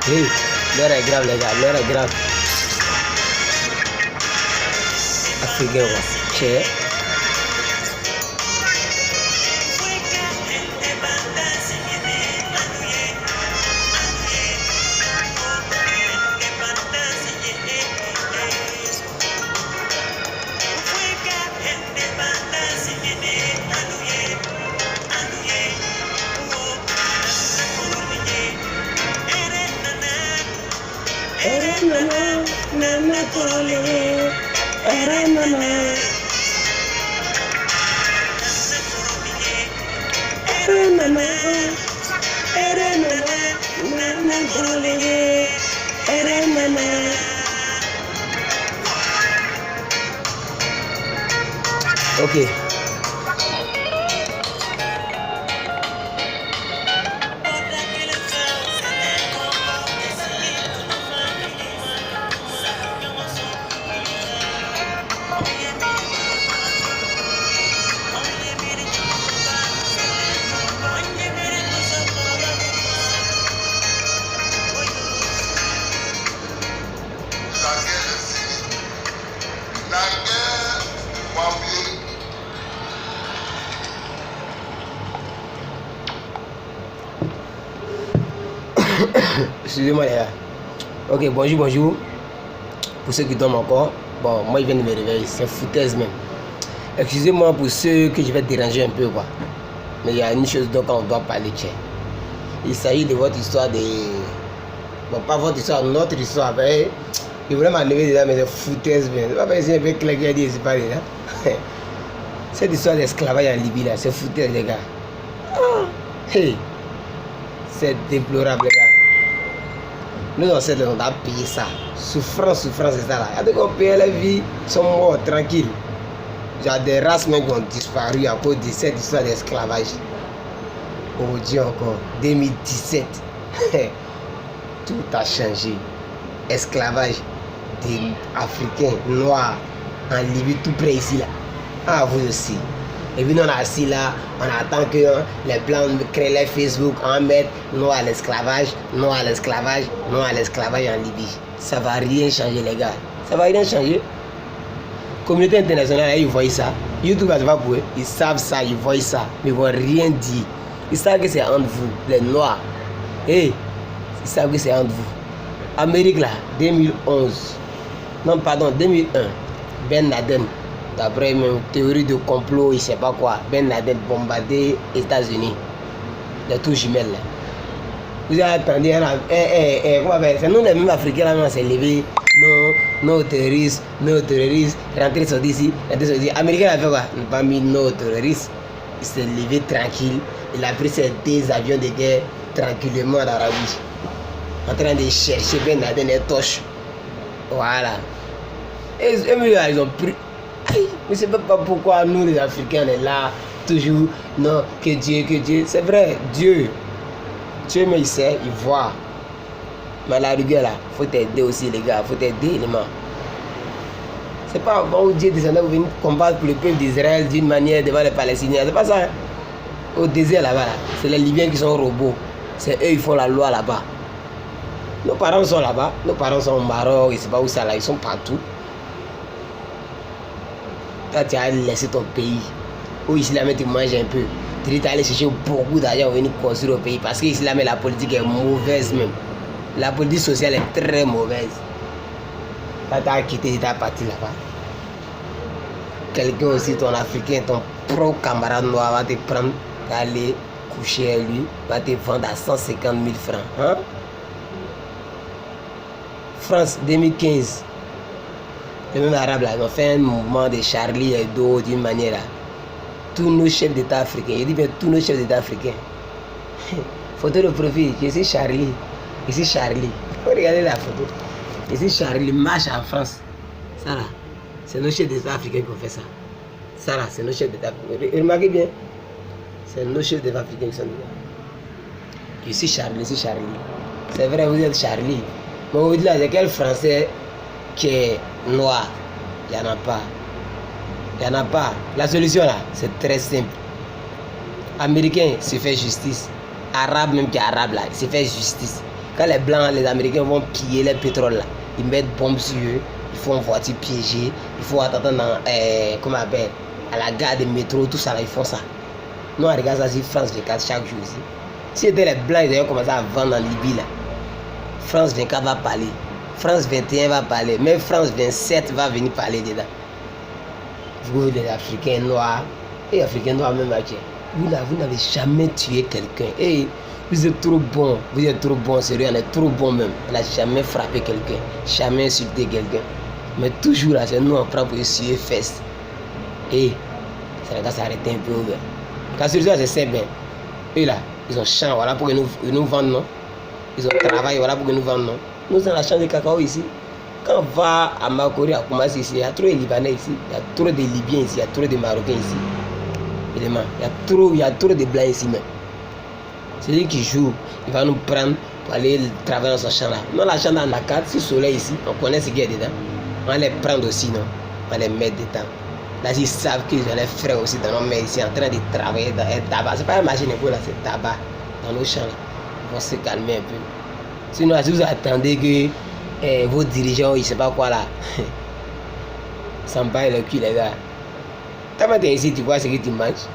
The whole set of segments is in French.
Hey, l'heure est grave les gars, l'heure est grave. Africain quoi, cher. Ok. Excusez-moi les gars. Ok, bonjour. Pour ceux qui dorment encore. Bon, moi je viens de me réveiller, c'est foutaise même. Excusez-moi pour ceux que je vais déranger un peu quoi. Mais il y a une chose dont on doit parler, tiens. Il s'agit de votre histoire de... Bon, pas votre histoire, notre histoire. Mais... Il voulait m'enlever dedans, mais c'est foutaise même. C'est pas parce que c'est un peu clair qu'il a dit, c'est pas dedans. Cette histoire d'esclavage en Libye là, c'est foutaise les gars. Hey. C'est déplorable les gars. Nous ancêtres on a payé ça. Souffrance, c'est ça là. Il y a des gens qui payent la vie, ils sont morts tranquilles. Il y a des races même qui ont disparu à cause de cette histoire d'esclavage. Aujourd'hui encore, 2017. Tout a changé. Esclavage des Africains noirs en Libye, tout près ici là. Ah, vous aussi. Et puis nous on est assis là, on attend que les blancs créent les Facebook, en mettent non à l'esclavage, non à l'esclavage, non à l'esclavage en Libye. Ça va rien changer les gars. Ça va rien changer. Communauté internationale, ils voient ça. YouTube va pas pour eux. Ils savent ça, ils voient ça, mais ils ne vont rien dire. Ils savent que c'est entre vous, les noirs. Hey, ils savent que c'est entre vous. Amérique là, 2011. Non, pardon, 2001. Ben Laden. D'après une théorie de complot, il ne sait pas quoi. Ben Laden bombardé les États-Unis. Les tours jumelles là. Vous avez attendu, comment appelle, c'est nous les mêmes Africains là, on s'est levé. Non, terroristes, rentrer sur ici, Américain a fait quoi? Il n'a pas mis non terroristes. Il s'est levé tranquille. Il a pris ses 2 avions de guerre tranquillement en Arabie. En train de chercher Ben Laden et torches. Voilà. Et ils ont pris. Mais je ne sais pas pourquoi nous les Africains on est là, toujours, non, que Dieu. C'est vrai, Dieu, mais il sait, il voit. Mais la rigueur là, il faut t'aider aussi les gars, il faut t'aider les mains. C'est pas bon Dieu descendait pour venir combattre pour le peuple d'Israël d'une manière devant les Palestiniens, c'est pas ça. Hein? Au désert là-bas, là, c'est les Libyens qui sont robots, c'est eux qui font la loi là-bas. Nos parents sont là-bas, nos parents sont au Maroc, je ne sais pas où ça là, ils sont partout. Toi, tu as laissé ton pays. Où ici, là, tu manges un peu. Tu dis, tu as allé chercher beaucoup d'argent pour venir construire au pays. Parce que ici, là, la politique est mauvaise même. La politique sociale est très mauvaise. Quand tu as quitté, tu as parti là-bas. Quelqu'un aussi, ton Africain, ton propre camarade noir va te prendre, aller coucher à lui, va te vendre à 150 000 francs. Hein? France 2015. Les mêmes Arabes là, ils ont fait un mouvement de Charlie Hebdo d'une manière là. tous nos chefs d'État africains. Je dis bien tous nos chefs d'État africains. Photo de profil, je suis Charlie. Ici Charlie. Regardez la photo. Ici Charlie marche en France. Ça là, c'est nos chefs d'État africains qui ont fait ça. Ça là, c'est nos chefs d'État. Remarquez bien. C'est nos chefs d'État africains qui sont là. Ici Charlie, ici Charlie. C'est vrai, vous êtes Charlie. Mais vous dites là, c'est quel Français qui est noir? Il n'y en a pas. Il n'y en a pas. La solution là, c'est très simple. Américain se fait justice. Arabe, même qui est arabe là, il se fait justice. Quand les blancs, les Américains vont piller les pétroles là, ils mettent bombes sur eux, ils font voiture piégée, il faut attendre dans, comment on appelle, à la gare de métro, tout ça là, ils font ça. Nous on regarde ça sur France 24 chaque jour aussi. Si c'était les blancs, ils avaient commencé à vendre en Libye là. France 24 va parler, France 21 va parler, même France 27 va venir parler dedans. Vous les Africains noirs, et Africains noirs même à vous n'avez jamais tué quelqu'un. Et vous êtes trop bon, sérieux, on est trop bon même. On n'a jamais frappé quelqu'un, jamais insulté quelqu'un. Mais toujours là, c'est nous on prend pour essuyer fesses. Et ça va s'arrêter un peu ouvert. Parce que c'est simple. Eux là, ils ont champ, voilà pour que nous vendent, non. Ils ont travail, voilà pour que nous vendent, non. Nous avons la champ de cacao ici. Quand on va à Makori, à Koumassi ici, il y a trop de Libanais ici, il y a trop de Libyens ici, il y a trop de Marocains ici. Évidemment, il y a trop de blancs ici même. Celui qui joue, il va nous prendre pour aller travailler dans son champ là. Nous, la champ dans la carte, si soleil ici, on connaît ce qu'il y a dedans. On va les prendre aussi, non. On va les mettre dedans. Là, ils savent qu'ils ont les frères aussi dans nos mains ici, en train de travailler dans un tabac. C'est pas une machine là, c'est tabac dans nos champs là. Ils vont se calmer un peu. Sinon, si vous attendez que vos dirigeants, ils ne savent pas quoi là, ça me parle le cul, les gars. Quand tu es ici, tu vois ce que tu manges.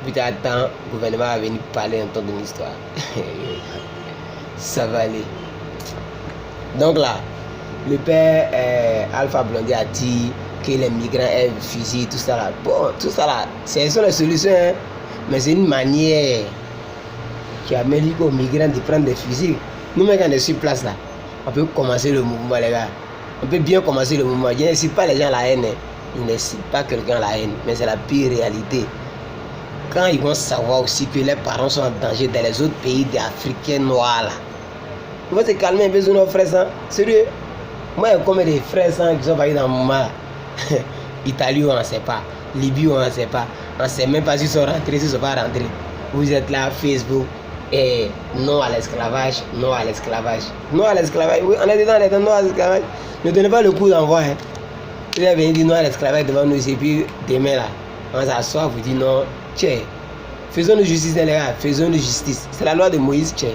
Puis tu attends, le gouvernement va venir parler un temps de l'histoire. Ça va aller. Donc là, le père Alpha Blondy a dit que les migrants aiment fusil, tout ça là. Bon, tout ça là, c'est sur la solution, hein? Mais c'est une manière qui amène aux migrants de prendre des fusils. Nous, même quand on est sur place là, on peut commencer le mouvement, les gars. On peut bien commencer le mouvement. Je n'incite pas les gens à la haine. Ils n'incitent pas quelqu'un à la haine, mais c'est la pire réalité. Quand ils vont savoir aussi que les parents sont en danger dans les autres pays d'Africains noirs là, ils vont se calmer un peu sur nos frères sans. Sérieux. Moi, il y a combien de frères sans qui sont partis dans mon moment. Italie, on ne sait pas. Libye, on ne sait pas. On ne sait même pas s'ils sont rentrés, s'ils ne sont pas rentrés. Vous êtes là, Facebook, et non à l'esclavage, non à l'esclavage. Non à l'esclavage, oui, on est dedans, non à l'esclavage. Ne donnez pas le coup d'envoi. Hein. Vous avez dit non à l'esclavage devant nous, et puis demain là, on s'assoit, vous dit non, tiens, faisons-nous justice, les gars, faisons-nous justice. C'est la loi de Moïse, tiens.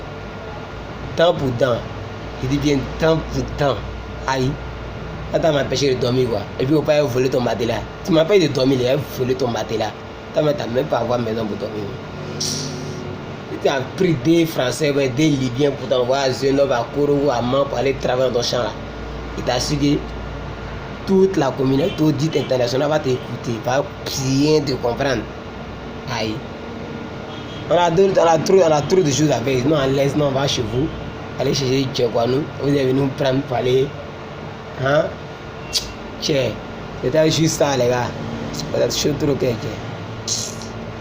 Temps pour temps. Il dit bien temps pour temps. Aïe. Attends, m'empêcher de dormir quoi. Et puis au pas voler ton matelas. Tu m'empêches de dormir, il a volé ton matelas. Tu n'as même pas avoir maison pour dormir. Tu as pris des Français, des Libyens pour t'envoyer à Zenov, à Koro ou à Man pour aller travailler dans ton champ là. Il t'a su que toute la communauté audite internationale va t'écouter, va bien te comprendre. Aïe. On a trop de choses à faire. Nous, on laisse, nous, on va chez vous. Allez chercher quoi nous. Vous allez nous prendre pour aller. Hein? Tiens. C'était juste ça, les gars. C'est chaud trop, ok.